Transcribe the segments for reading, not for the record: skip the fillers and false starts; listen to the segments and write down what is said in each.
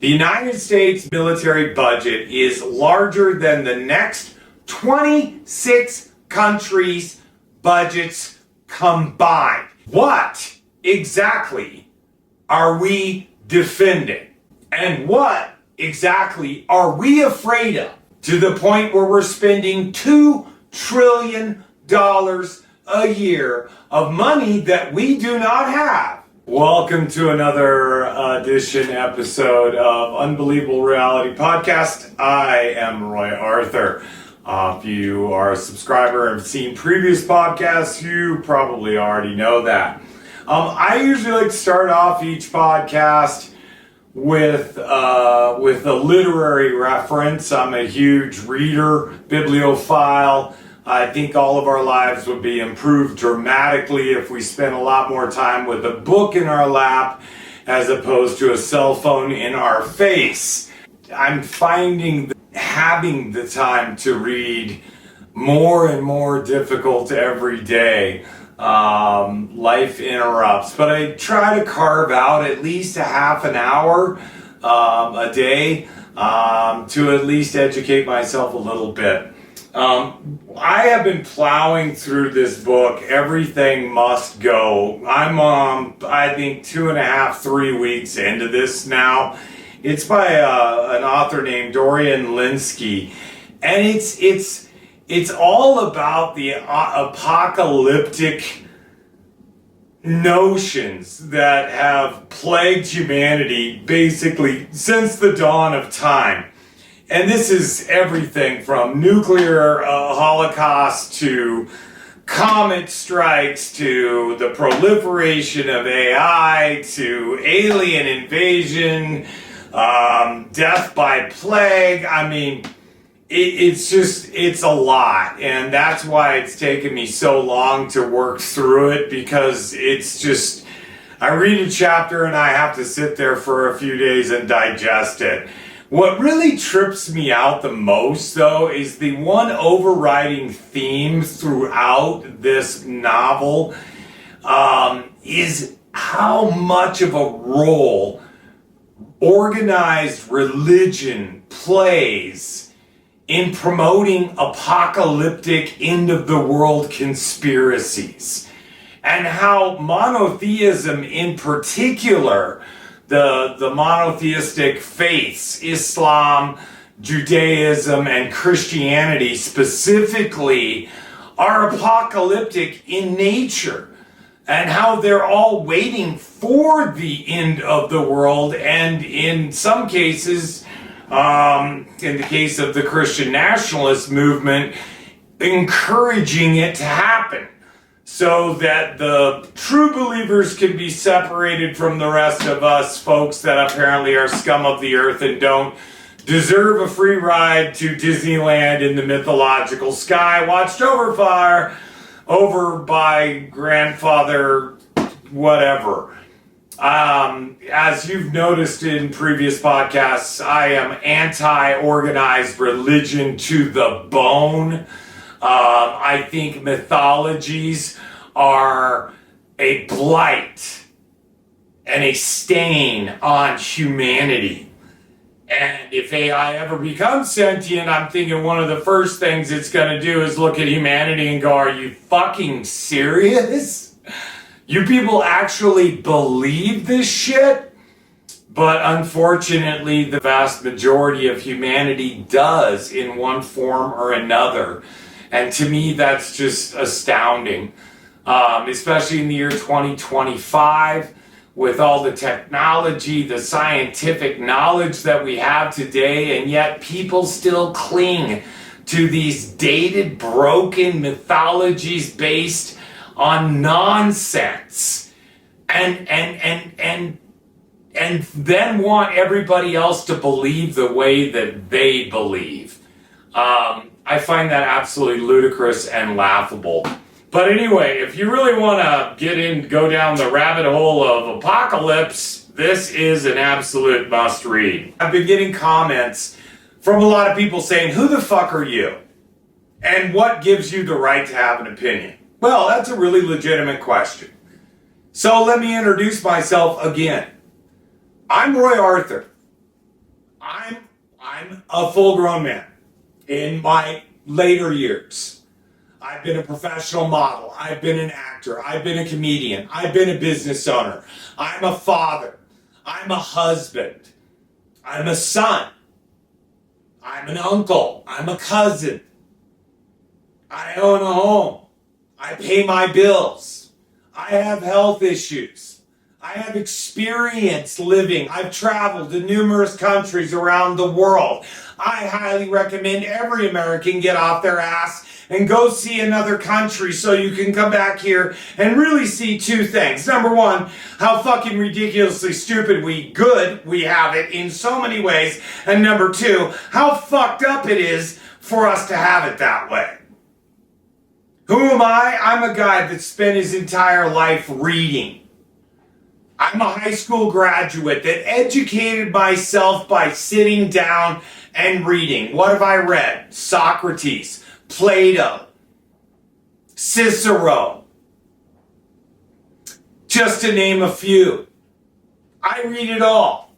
The United States military budget is larger than the next 26 countries' budgets combined. What exactly are we defending? And what exactly are we afraid of? To the point where we're spending $2 trillion a year of money that we do not have. Welcome to another episode of Unbelievable Reality Podcast. I am Roy Arthur. If you are a subscriber and have seen previous podcasts, you probably already know that. I usually like to start off each podcast with a literary reference. I'm a huge reader, bibliophile. I think all of our lives would be improved dramatically if we spent a lot more time with a book in our lap as opposed to a cell phone in our face. I'm finding having the time to read more and more difficult every day. Life interrupts, but I try to carve out at least a half an hour a day to at least educate myself a little bit. I have been plowing through this book, Everything Must Go. I'm I think 2.5, 3 weeks into this now. It's by an author named Dorian Linsky, and it's all about the apocalyptic notions that have plagued humanity basically since the dawn of time. And this is everything from nuclear holocaust to comet strikes to the proliferation of AI to alien invasion, death by plague. I mean, it's a lot. And that's why it's taken me so long to work through it, because it's just, I read a chapter and I have to sit there for a few days and digest it. What really trips me out the most, though, is the one overriding theme throughout this novel is how much of a role organized religion plays in promoting apocalyptic end-of-the-world conspiracies, and how monotheism in particular, the monotheistic faiths, Islam, Judaism, and Christianity specifically, are apocalyptic in nature, and how they're all waiting for the end of the world, and in some cases, in the case of the Christian nationalist movement, encouraging it to happen, so that the true believers can be separated from the rest of us folks that apparently are scum of the earth and don't deserve a free ride to Disneyland in the mythological sky, watched over by grandfather whatever. As you've noticed in previous podcasts, I am anti-organized religion to the bone. I think mythologies are a blight and a stain on humanity. And if AI ever becomes sentient, I'm thinking one of the first things it's going to do is look at humanity and go, are you fucking serious? You people actually believe this shit? But unfortunately, the vast majority of humanity does in one form or another. And to me, that's just astounding, especially in the year 2025, with all the technology, the scientific knowledge that we have today, and yet people still cling to these dated, broken mythologies based on nonsense, and then want everybody else to believe the way that they believe. I find that absolutely ludicrous and laughable. But anyway, if you really want to go down the rabbit hole of apocalypse, this is an absolute must read. I've been getting comments from a lot of people saying, who the fuck are you? And what gives you the right to have an opinion? Well, that's a really legitimate question. So let me introduce myself again. I'm Roy Arthur. I'm a full-grown man in my later years. I've been a professional model. I've been an actor. I've been a comedian. I've been a business owner. I'm a father. I'm a husband. I'm a son. I'm an uncle. I'm a cousin. I own a home. I pay my bills. I have health issues. I have experience living. I've traveled to numerous countries around the world. I highly recommend every American get off their ass and go see another country so you can come back here and really see two things. Number one, how fucking ridiculously good we have it in so many ways. And number two, how fucked up it is for us to have it that way. Who am I? I'm a guy that spent his entire life reading. I'm a high school graduate that educated myself by sitting down and reading. What have I read? Socrates, Plato, Cicero, just to name a few. I read it all.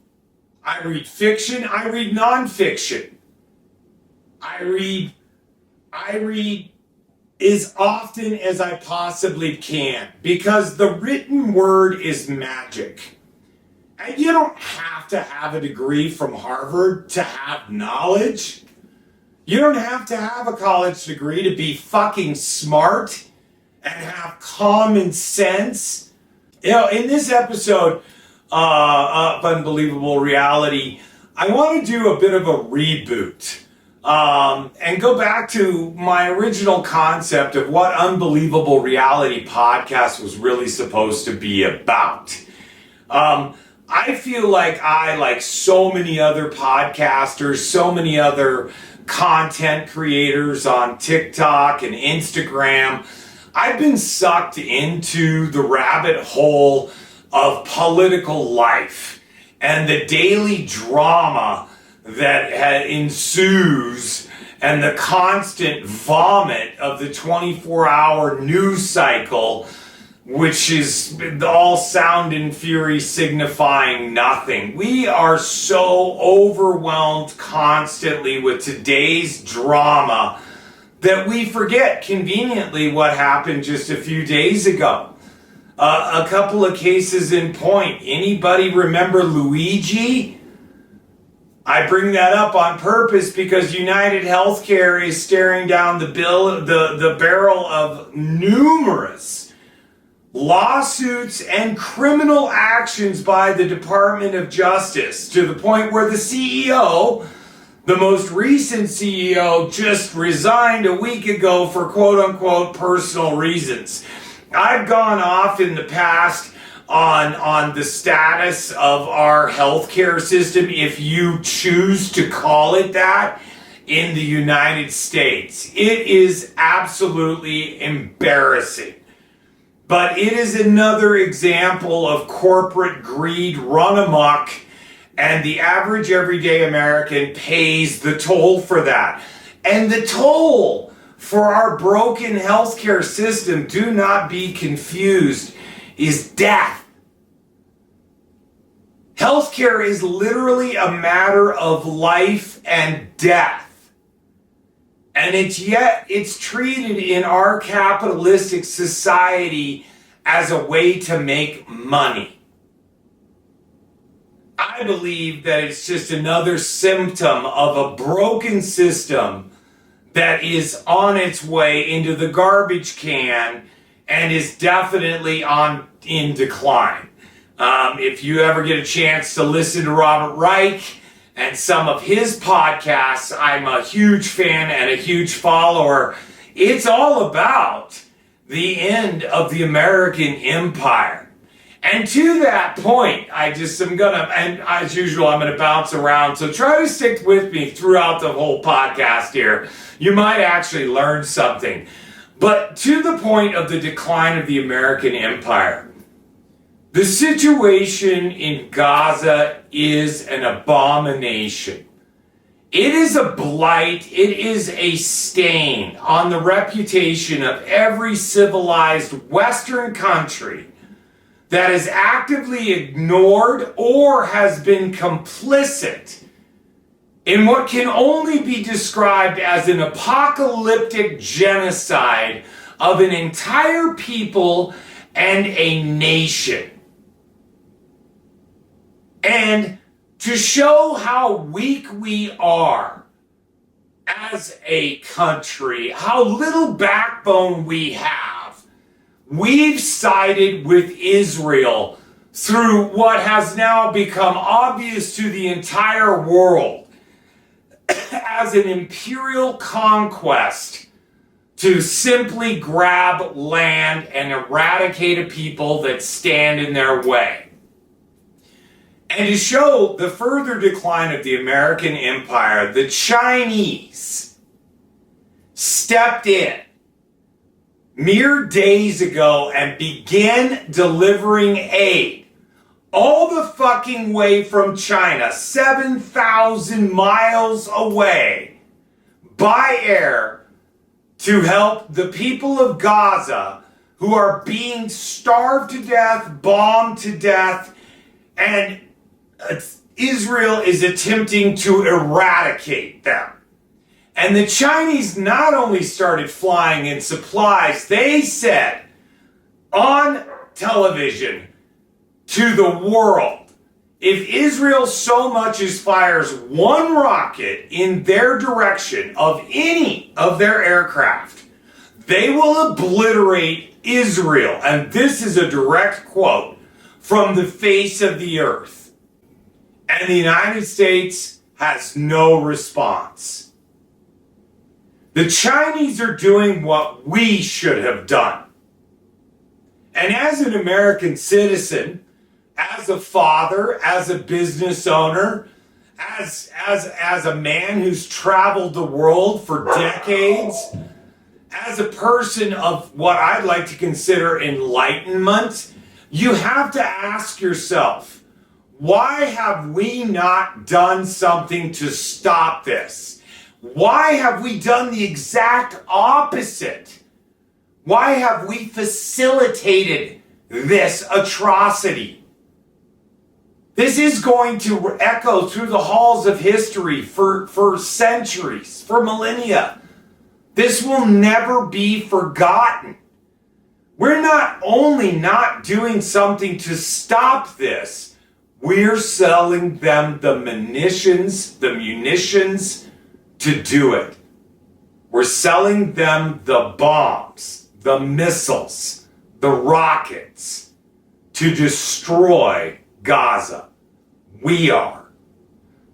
I read fiction, I read nonfiction. I read as often as I possibly can, because the written word is magic. And you don't have to have a degree from Harvard to have knowledge. You don't have to have a college degree to be fucking smart and have common sense. You know, in this episode of Unbelievable Reality, I want to do a bit of a reboot. And go back to my original concept of what Unbelievable Reality podcast was really supposed to be about. I feel like so many other podcasters, so many other content creators on TikTok and Instagram, I've been sucked into the rabbit hole of political life and the daily drama that ensues and the constant vomit of the 24-hour news cycle, which is all sound and fury signifying nothing. We are so overwhelmed constantly with today's drama that we forget conveniently what happened just a few days ago. A couple of cases in point. Anybody remember Luigi? I bring that up on purpose because United Healthcare is staring down the barrel of numerous lawsuits and criminal actions by the Department of Justice, to the point where the CEO, the most recent CEO, just resigned a week ago for quote-unquote personal reasons. I've gone off in the past on the status of our healthcare system, if you choose to call it that, in the United States. It is absolutely embarrassing. But it is another example of corporate greed run amok, and the average everyday American pays the toll for that. And the toll for our broken healthcare system, do not be confused, is death. Healthcare is literally a matter of life and death. And it's treated in our capitalistic society as a way to make money. I believe that it's just another symptom of a broken system that is on its way into the garbage can and is definitely in decline. If you ever get a chance to listen to Robert Reich and some of his podcasts, I'm a huge fan and a huge follower. It's all about the end of the American empire. And to that point, and as usual, I'm gonna bounce around, so try to stick with me throughout the whole podcast here. You might actually learn something. But to the point of the decline of the American empire, the situation in Gaza is an abomination. It is a blight, it is a stain on the reputation of every civilized Western country that has actively ignored or has been complicit in what can only be described as an apocalyptic genocide of an entire people and a nation. And to show how weak we are as a country, how little backbone we have, we've sided with Israel through what has now become obvious to the entire world as an imperial conquest to simply grab land and eradicate a people that stand in their way. And to show the further decline of the American empire, the Chinese stepped in mere days ago and began delivering aid all the fucking way from China, 7,000 miles away, by air, to help the people of Gaza who are being starved to death, bombed to death, and Israel is attempting to eradicate them. And the Chinese not only started flying in supplies, they said on television to the world, if Israel so much as fires one rocket in their direction of any of their aircraft, they will obliterate Israel. And this is a direct quote from the face of the earth. And the United States has no response. The Chinese are doing what we should have done. And as an American citizen, as a father, as a business owner, as a man who's traveled the world for decades, as a person of what I'd like to consider enlightenment, you have to ask yourself, why have we not done something to stop this? Why have we done the exact opposite? Why have we facilitated this atrocity? This is going to echo through the halls of history for centuries, for millennia. This will never be forgotten. We're not only not doing something to stop this, we're selling them the munitions to do it. We're selling them the bombs, the missiles, the rockets to destroy Gaza. We are.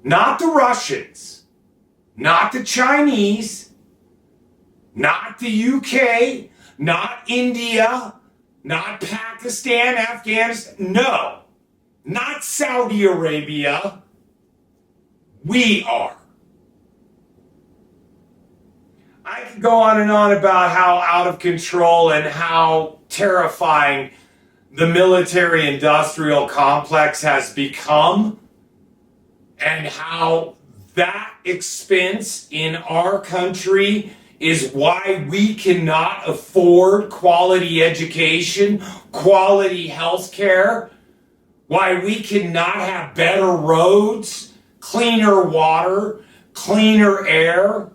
Not the Russians, not the Chinese, not the UK, not India, not Pakistan, Afghanistan. No, not Saudi Arabia. We are. I could go on and on about how out of control and how terrifying the military-industrial complex has become, and how that expense in our country is why we cannot afford quality education, quality health care, why we cannot have better roads, cleaner water, cleaner air.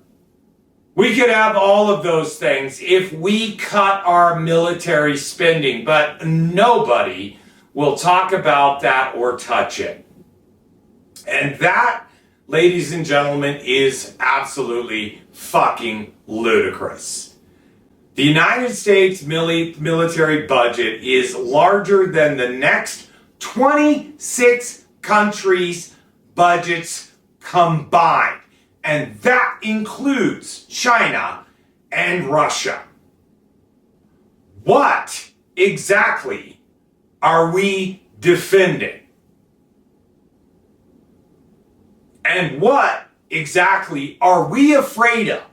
We could have all of those things if we cut our military spending, but nobody will talk about that or touch it. And that, ladies and gentlemen, is absolutely fucking ludicrous. The United States military budget is larger than the next 26 countries' budgets combined. And that includes China and Russia. What exactly are we defending? And what exactly are we afraid of?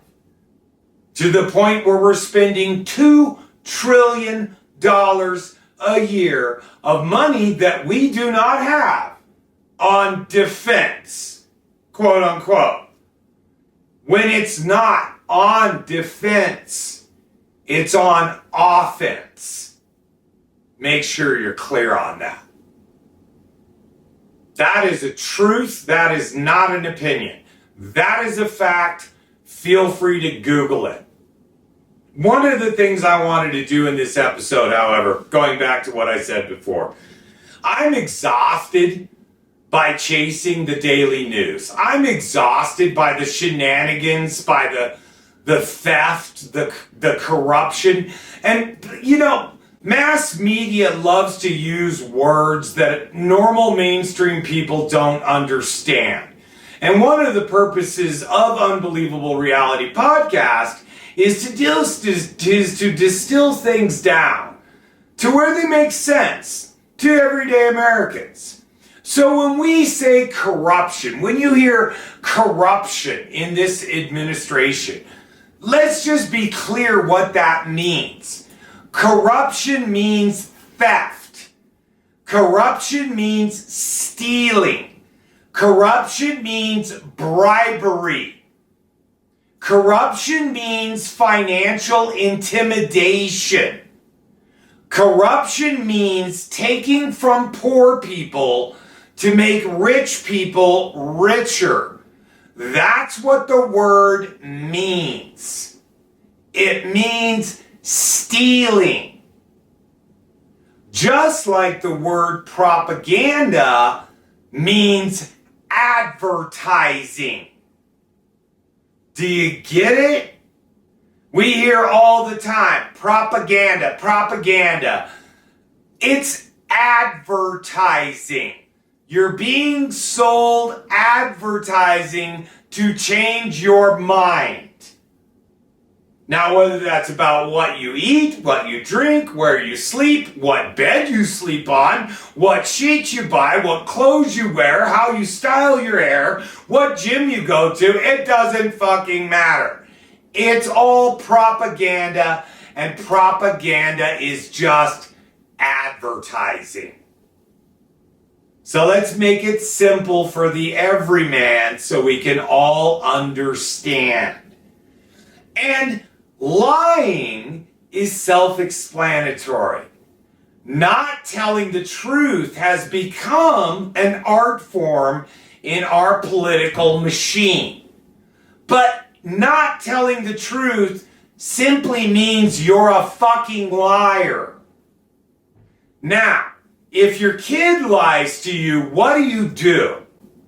To the point where we're spending $2 trillion a year of money that we do not have on defense, quote unquote. When it's not on defense, it's on offense. Make sure you're clear on that. That is a truth. That is not an opinion. That is a fact. Feel free to Google it. One of the things I wanted to do in this episode, however, going back to what I said before, I'm exhausted by chasing the daily news. I'm exhausted by the shenanigans, by the theft, the corruption. And, mass media loves to use words that normal mainstream people don't understand. And one of the purposes of Unbelievable Reality Podcast is to distill things down to where they make sense to everyday Americans. So when we say corruption, when you hear corruption in this administration, let's just be clear what that means. Corruption means theft. Corruption means stealing. Corruption means bribery. Corruption means financial intimidation. Corruption means taking from poor people to make rich people richer. That's what the word means. It means stealing. Just like the word propaganda means advertising. Do you get it? We hear all the time, propaganda, propaganda. It's advertising. You're being sold advertising to change your mind. Now, whether that's about what you eat, what you drink, where you sleep, what bed you sleep on, what sheets you buy, what clothes you wear, how you style your hair, what gym you go to, it doesn't fucking matter. It's all propaganda, and propaganda is just advertising. So let's make it simple for the everyman so we can all understand. And lying is self-explanatory. Not telling the truth has become an art form in our political machine. But not telling the truth simply means you're a fucking liar. Now, if your kid lies to you, what do?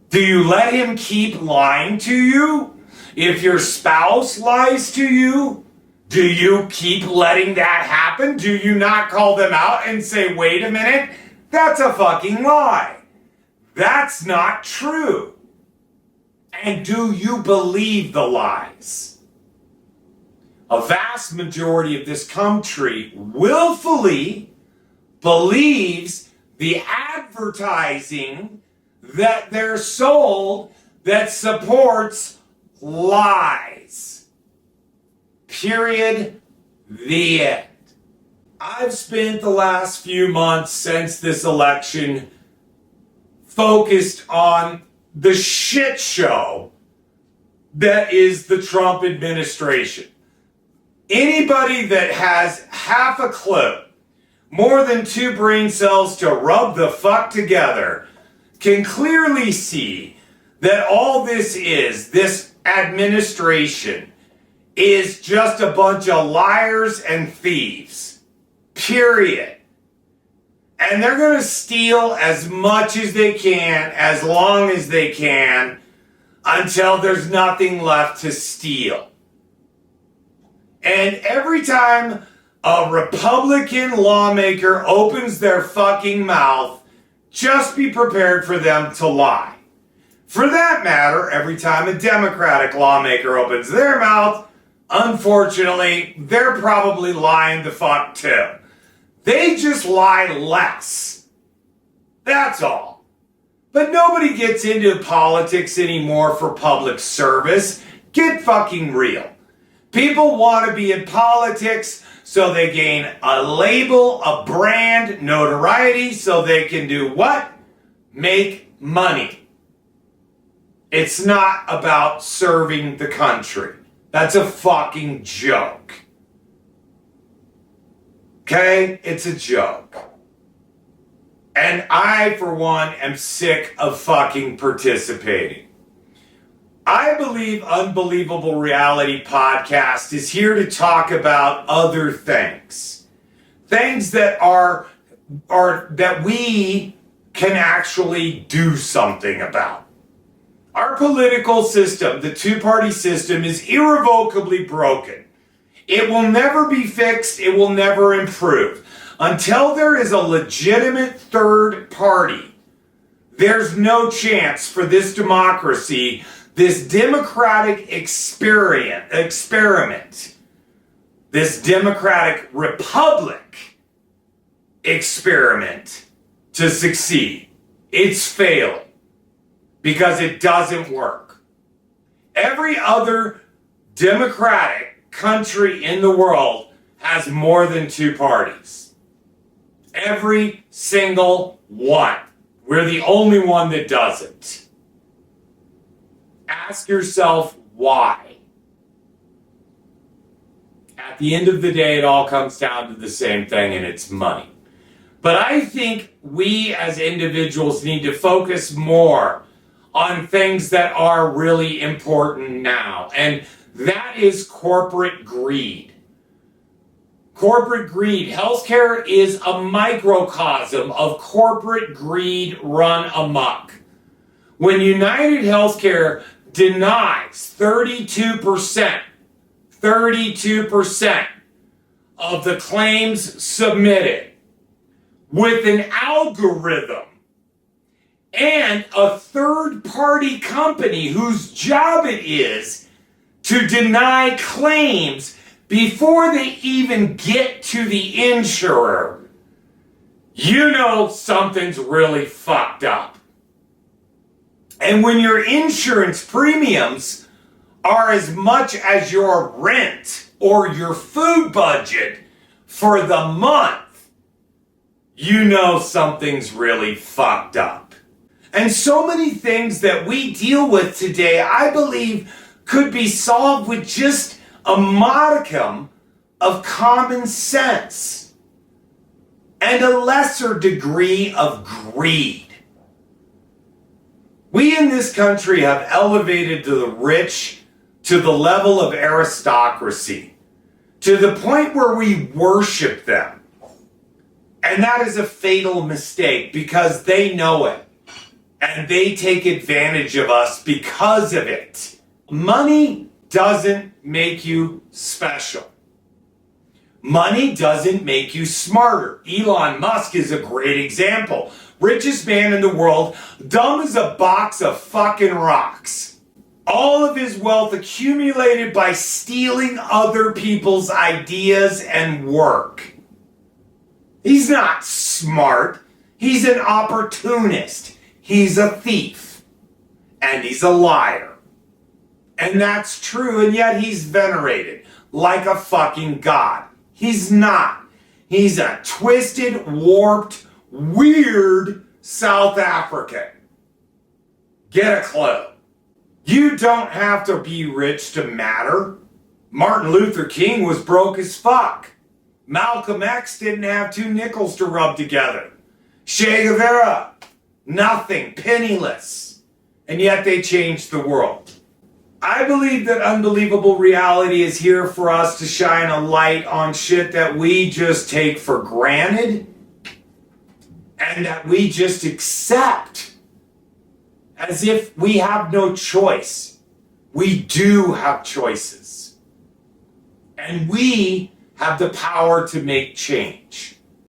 Do you let him keep lying to you? If your spouse lies to you, do you keep letting that happen? Do you not call them out and say, wait a minute, that's a fucking lie. That's not true. And do you believe the lies? A vast majority of this country willfully believes the advertising that they're sold that supports lies. Period. The end. I've spent the last few months since this election focused on the shit show that is the Trump administration. Anybody that has half a clue, more than 2 brain cells to rub the fuck together, can clearly see that all this administration, is just a bunch of liars and thieves. Period. And they're going to steal as much as they can, as long as they can, until there's nothing left to steal. And every time a Republican lawmaker opens their fucking mouth, just be prepared for them to lie. For that matter, every time a Democratic lawmaker opens their mouth, unfortunately, they're probably lying the fuck too. They just lie less. That's all. But nobody gets into politics anymore for public service. Get fucking real. People want to be in politics so they gain a label, a brand, notoriety, so they can do what? Make money. It's not about serving the country. That's a fucking joke. Okay? It's a joke. And I, for one, am sick of fucking participating. I believe Unbelievable Reality Podcast is here to talk about other things. Things that are that we can actually do something about. Our political system, the two-party system, is irrevocably broken. It will never be fixed. It will never improve. Until there is a legitimate third party, there's no chance for this democracy, this democratic experiment, this democratic republic experiment to succeed. It's failing because it doesn't work. Every other democratic country in the world has more than two parties. Every single one. We're the only one that doesn't. Ask yourself why. At the end of the day, it all comes down to the same thing, and it's money. But I think we as individuals need to focus more on things that are really important now, and that is corporate greed. Corporate greed. Healthcare is a microcosm of corporate greed run amok. When United Healthcare denies 32% of the claims submitted with an algorithm and a third-party company whose job it is to deny claims before they even get to the insurer, you know something's really fucked up. And when your insurance premiums are as much as your rent or your food budget for the month, you know something's really fucked up. And so many things that we deal with today, I believe, could be solved with just a modicum of common sense and a lesser degree of greed. We in this country have elevated the rich to the level of aristocracy, to the point where we worship them. And that is a fatal mistake because they know it. And they take advantage of us because of it. Money doesn't make you special. Money doesn't make you smarter. Elon Musk is a great example. Richest man in the world, dumb as a box of fucking rocks. All of his wealth accumulated by stealing other people's ideas and work. He's not smart. He's an opportunist. He's a thief. And he's a liar. And that's true, and yet he's venerated like a fucking god. He's not. He's a twisted, warped, weird South African. Get a clue. You don't have to be rich to matter. Martin Luther King was broke as fuck. Malcolm X didn't have two nickels to rub together. Che Guevara, nothing, penniless. And yet they changed the world. I believe that Unbelievable Reality is here for us to shine a light on shit that we just take for granted and that we just accept as if we have no choice. We do have choices. And we have the power to make change.